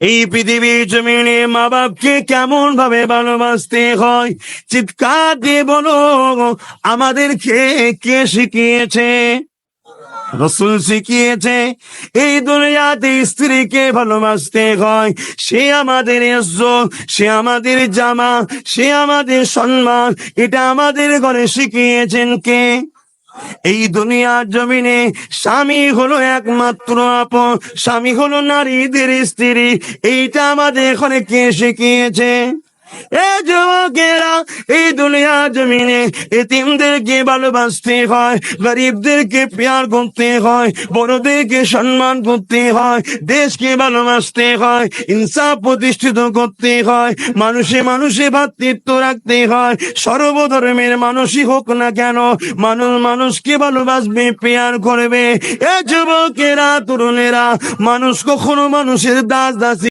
এই পৃথিবীর জমিনে মা বাপকে কেমন ভাবে ভালোবাসতে হয় চিৎকার দিয়ে বলো। আমাদেরকে কে শিখিয়েছে? রসুল শিখিয়েছে। এই দুনিয়াতে স্ত্রীকে ভালোবাসতে হয়। সে আমাদের ইজ্জত, সে আমাদের জামা, সে আমাদের সম্মান। এটা আমাদের ঘরে শিখিয়েছেন কে? এই দুনিয়ার জমিনে স্বামী হলো একমাত্র আপন, স্বামী হলো নারীদের স্ত্রী। এইটা আমাদের এখানে কে শিখিয়েছে? এ যুবকেরা, এই দুনিয়ার জমিনে এতিমদেরকে ভালোবাসতে হয়, গরিবদেরকে প্যার করতে হয়, বড়দেরকে সম্মান করতে হয়, দেশকে ভালোবাসতে হয়, ইনসাফ প্রতিষ্ঠিত করতে হয়, মানুষে মানুষে ভ্রাতৃত্ব রাখতে হয়। সর্বধর্মের মানুষই হোক না কেন, মানুষ মানুষকে ভালোবাসবে, প্যার করবে। এ যুবকেরা, তরুণেরা, মানুষ কখনো মানুষের দাস দাসী